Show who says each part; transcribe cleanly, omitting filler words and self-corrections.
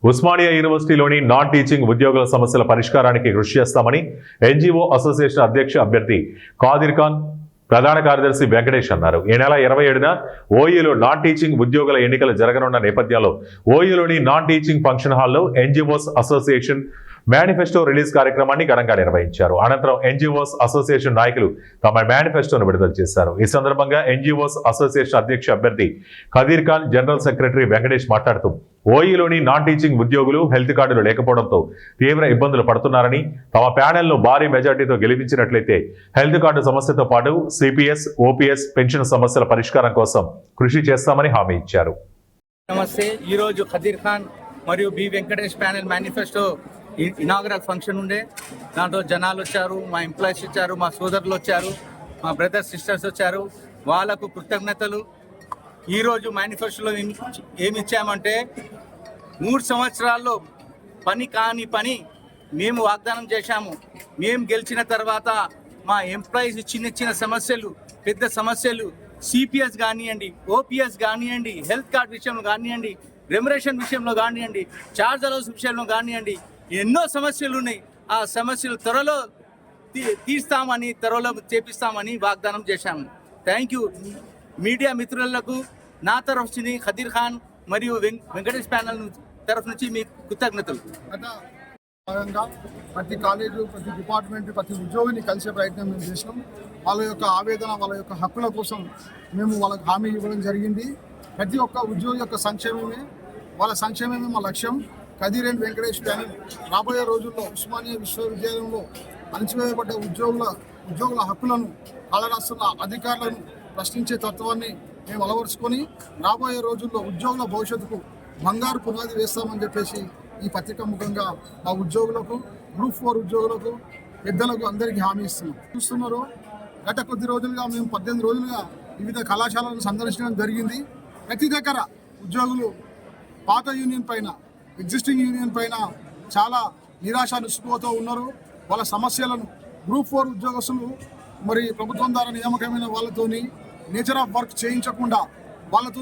Speaker 1: Osmania యూనివర్సిటీలోని non teaching ఉద్యోగుల సమస్యల పరిష్కారానికి కృషి చేస్తామని ఎన్జీఓ అసోసియేషన్ అధ్యక్ష అభ్యర్థి ఖాదిర్ ఖాన్ ప్రధాన కార్యదర్శి వెంకటేష్ అన్నారు. ఈ నెల 27న ఓయూలో నాన్ టీచింగ్ ఉద్యోగుల ఎన్నికలు జరగనున్న నేపథ్యంలో ఓయూలోని నాన్ టీచింగ్ ఫంక్షన్ హాల్లో ఎన్జీఓస్ అసోసియేషన్ మేనిఫెస్టో రిలీజ్ కార్యక్రమాన్ని ఘనంగా నిర్వహించారు. అనంతరం ఎన్జీఓస్ అసోసియేషన్ నాయకులు తమ మేనిఫెస్టోను విడుదల చేశారు. ఈ సందర్భంగా ఎన్జీఓస్ అసోసియేషన్ అధ్యక్ష అభ్యర్థి ఖాదిర్ ఖాన్, జనరల్ సెక్రటరీ వెంకటేష్ మాట్లాడుతూ ఓయూలోని నాన్ టీచింగ్ ఉద్యోగులు హెల్త్ కార్డులు లేకపోవడంతో తీవ్ర ఇబ్బందులు పడుతున్నారని, తమ ప్యానెల్ను భారీ మెజార్టీతో గెలిపించినట్లయితే హెల్త్ కార్డు సమస్యతో పాటు సిపిఎస్, ఓపీఎస్, పెన్షన్ సమస్యల పరిష్కారం కోసం కృషి చేస్తామని హామీ ఇచ్చారు.
Speaker 2: నమస్తే. ఈరోజు ఖాదిర్ ఖాన్ మరియు B Venkatesh panel manifesto inaugural function ఉండే. దాంట్లో జనాలు వచ్చారు, మా ఎంప్లాయీస్ వచ్చారు, మా సోదరులు వచ్చారు, మా బ్రదర్స్ సిస్టర్స్ వచ్చారు. వాళ్ళకు కృతజ్ఞతలు. ఈరోజు మేనిఫెస్టోలో ఏమి ఇచ్చామంటే 3 సంవత్సరాల్లో పని కాని పని మేము వాగ్దానం చేశాము. మేము గెలిచిన తర్వాత మా ఎంప్లాయీస్ చిన్న సమస్యలు, పెద్ద సమస్యలు, సిపిఎస్ కానివ్వండి, ఓపీఎస్ కానివ్వండి, హెల్త్ కార్డ్ విషయంలో కానివ్వండి, రెమ్యునరేషన్ విషయంలో కానివ్వండి, చార్జ్ అలౌన్స్ విషయంలో కానివ్వండి, ఎన్నో సమస్యలు ఉన్నాయి. ఆ సమస్యలు త్వరలో తీస్తామని, త్వరలో చేపిస్తామని వాగ్దానం చేశాము. Thank you. మీడియా మిత్రులకు నా తరఫు నుంచి ఖాదిర్ ఖాన్ మరియు వెంకటేష్ ప్యానల్ తరఫు నుంచి మీ కృతజ్ఞతలు.
Speaker 3: ప్రతి కాలేజు, ప్రతి డిపార్ట్మెంట్, ప్రతి ఉద్యోగిని కలిసే ప్రయత్నం మేము చేసినాం. వాళ్ళ యొక్క ఆవేదన, వాళ్ళ యొక్క హక్కుల కోసం మేము వాళ్ళకి హామీ ఇవ్వడం జరిగింది. ప్రతి ఒక్క ఉద్యోగి యొక్క సంక్షేమమే, వాళ్ళ సంక్షేమమే మా లక్ష్యం. ఖాదిర్ అండ్ వెంకటేష్ ప్యానెల్ రాబోయే రోజుల్లో ఉస్మానియా విశ్వవిద్యాలయంలో అణచివేయబడ్డ ఉద్యోగుల హక్కులను కాలరాస్తున్న అధికారులను ప్రశ్నించే తత్వాన్ని మేము అలవరుచుకొని రాబోయే రోజుల్లో ఉద్యోగుల భవిష్యత్తుకు బంగారు పునాది వేస్తామని చెప్పేసి ఈ పత్రిక ముఖంగా మా ఉద్యోగులకు, గ్రూప్ 4 ఉద్యోగులకు, పెద్దలకు అందరికీ హామీ ఇస్తున్నాం. చూస్తున్నారు, గత కొద్ది రోజులుగా మేము 18 రోజులుగా వివిధ కళాశాలను సందర్శించడం జరిగింది. ప్రతి దగ్గర ఉద్యోగులు పాత యూనియన్ పైన, ఎగ్జిస్టింగ్ యూనియన్ పైన చాలా నిరాశ నిస్పృహతో ఉన్నారు. వాళ్ళ సమస్యలను గ్రూప్ 4 ఉద్యోగస్తులు మరి ప్రభుత్వం ద్వారా నియామకమైన వాళ్ళతోని నేచర్ ఆఫ్ వర్క్ చేయించకుండా వాళ్ళతో